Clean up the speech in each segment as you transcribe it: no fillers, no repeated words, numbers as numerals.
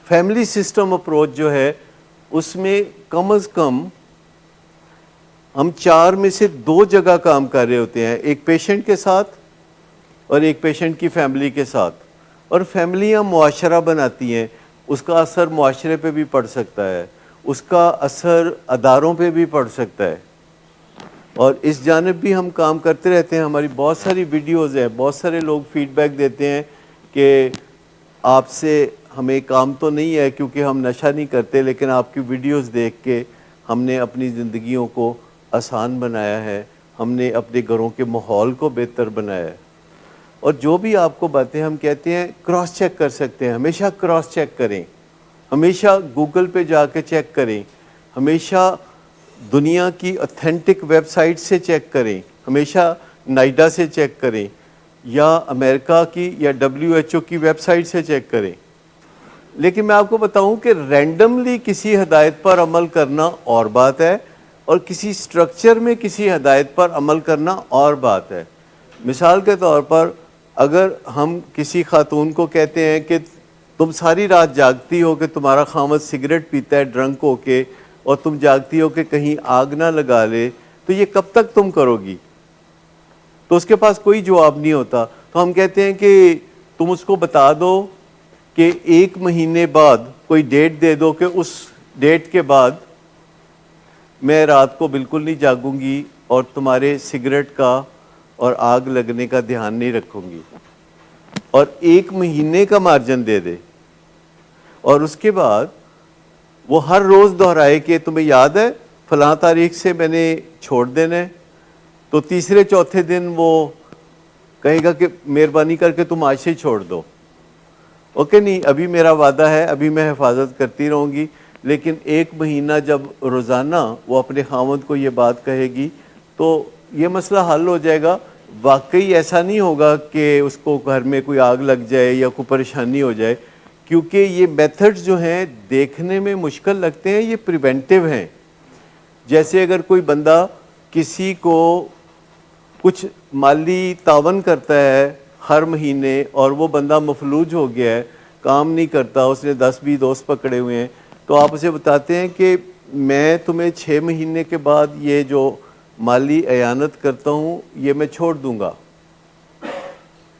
Family system approach جو ہے اس میں کم از کم ہم 4 میں سے 2 جگہ کام کر رہے ہوتے ہیں، ایک پیشنٹ کے ساتھ اور ایک پیشنٹ کی فیملی کے ساتھ، اور فیملیاں معاشرہ بناتی ہیں، اس کا اثر معاشرے پہ بھی پڑ سکتا ہے، اس کا اثر اداروں پہ بھی پڑ سکتا ہے، اور اس جانب بھی ہم کام کرتے رہتے ہیں. ہماری بہت ساری ویڈیوز ہیں، بہت سارے لوگ فیڈ بیک دیتے ہیں کہ آپ سے ہمیں کام تو نہیں ہے کیونکہ ہم نشہ نہیں کرتے، لیکن آپ کی ویڈیوز دیکھ کے ہم نے اپنی زندگیوں کو آسان بنایا ہے، ہم نے اپنے گھروں کے ماحول کو بہتر بنایا ہے. اور جو بھی آپ کو باتیں ہم کہتے ہیں کراس چیک کر سکتے ہیں، ہمیشہ کراس چیک کریں، ہمیشہ گوگل پہ جا کے چیک کریں، ہمیشہ دنیا کی اتھینٹک ویب سائٹ سے چیک کریں، ہمیشہ نائڈا سے چیک کریں یا امریکہ کی یا WHO کی ویب سائٹ سے چیک کریں. لیکن میں آپ کو بتاؤں کہ رینڈملی کسی ہدایت پر عمل کرنا اور بات ہے، اور کسی سٹرکچر میں کسی ہدایت پر عمل کرنا اور بات ہے. مثال کے طور پر اگر ہم کسی خاتون کو کہتے ہیں کہ تم ساری رات جاگتی ہو کہ تمہارا خامد سگریٹ پیتا ہے ڈرنک ہو کے، اور تم جاگتی ہو کہ کہیں آگ نہ لگا لے، تو یہ کب تک تم کرو گی؟ تو اس کے پاس کوئی جواب نہیں ہوتا. تو ہم کہتے ہیں کہ تم اس کو بتا دو کہ 1 مہینے بعد کوئی ڈیٹ دے دو کہ اس ڈیٹ کے بعد میں رات کو بالکل نہیں جاگوں گی اور تمہارے سگریٹ کا اور آگ لگنے کا دھیان نہیں رکھوں گی، اور 1 مہینے کا مارجن دے دے، اور اس کے بعد وہ ہر روز دہرائے کہ تمہیں یاد ہے فلاں تاریخ سے میں نے چھوڑ دینا ہے. تو تیسرے چوتھے دن وہ کہے گا کہ مہربانی کر کے تم آج سے چھوڑ دو. اوکے، نہیں ابھی میرا وعدہ ہے، ابھی میں حفاظت کرتی رہوں گی. لیکن 1 مہینہ جب روزانہ وہ اپنے خاوند کو یہ بات کہے گی تو یہ مسئلہ حل ہو جائے گا. واقعی ایسا نہیں ہوگا کہ اس کو گھر میں کوئی آگ لگ جائے یا کوئی پریشانی ہو جائے، کیونکہ یہ میتھڈز جو ہیں دیکھنے میں مشکل لگتے ہیں، یہ پریونٹیو ہیں. جیسے اگر کوئی بندہ کسی کو کچھ مالی تعاون کرتا ہے ہر مہینے اور وہ بندہ مفلوج ہو گیا ہے، کام نہیں کرتا، اس نے 10-20 دوست پکڑے ہوئے ہیں، تو آپ اسے بتاتے ہیں کہ میں تمہیں 6 مہینے کے بعد یہ جو مالی اعانت کرتا ہوں یہ میں چھوڑ دوں گا،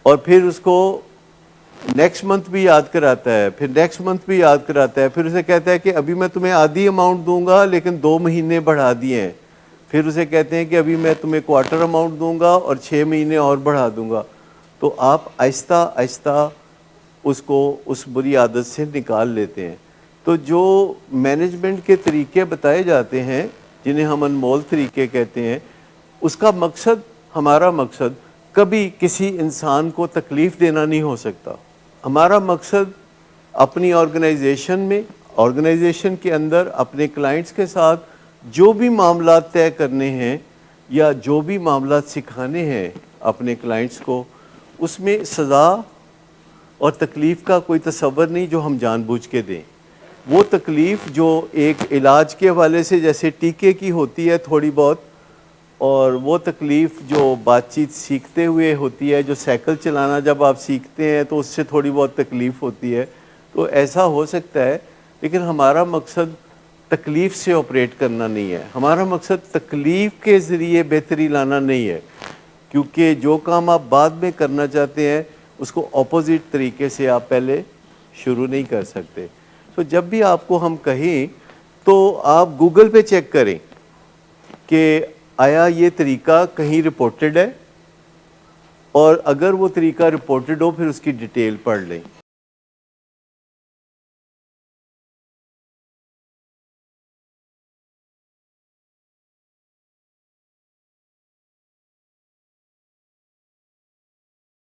اور پھر اس کو نیکسٹ منتھ بھی یاد کراتا ہے، پھر نیکسٹ منتھ بھی یاد کراتا ہے، پھر اسے کہتا ہے کہ ابھی میں تمہیں آدھی اماؤنٹ دوں گا لیکن 2 مہینے بڑھا دیے ہیں، پھر اسے کہتے ہیں کہ ابھی میں تمہیں کوارٹر اماؤنٹ دوں گا اور 6 مہینے اور بڑھا دوں گا. تو آپ آہستہ آہستہ اس کو اس بری عادت سے نکال لیتے ہیں. تو جو مینجمنٹ کے طریقے بتائے جاتے ہیں جنہیں ہم انمول طریقے کہتے ہیں، اس کا مقصد، ہمارا مقصد کبھی کسی انسان کو تکلیف دینا نہیں ہو سکتا. ہمارا مقصد اپنی آرگنائزیشن میں، آرگنائزیشن کے اندر اپنے کلائنٹس کے ساتھ جو بھی معاملات طے کرنے ہیں یا جو بھی معاملات سکھانے ہیں اپنے کلائنٹس کو، اس میں سزا اور تکلیف کا کوئی تصور نہیں جو ہم جان بوجھ کے دیں. وہ تکلیف جو ایک علاج کے حوالے سے جیسے ٹیکے کی ہوتی ہے تھوڑی بہت، اور وہ تکلیف جو بات چیت سیکھتے ہوئے ہوتی ہے، جو سائیکل چلانا جب آپ سیکھتے ہیں تو اس سے تھوڑی بہت تکلیف ہوتی ہے، تو ایسا ہو سکتا ہے. لیکن ہمارا مقصد تکلیف سے آپریٹ کرنا نہیں ہے، ہمارا مقصد تکلیف کے ذریعے بہتری لانا نہیں ہے، کیونکہ جو کام آپ بعد میں کرنا چاہتے ہیں اس کو اپوزٹ طریقے سے آپ پہلے شروع نہیں کر سکتے. تو جب بھی آپ کو ہم کہیں تو آپ گوگل پہ چیک کریں کہ آیا یہ طریقہ کہیں رپورٹڈ ہے، اور اگر وہ طریقہ رپورٹڈ ہو پھر اس کی ڈیٹیل پڑھ لیں.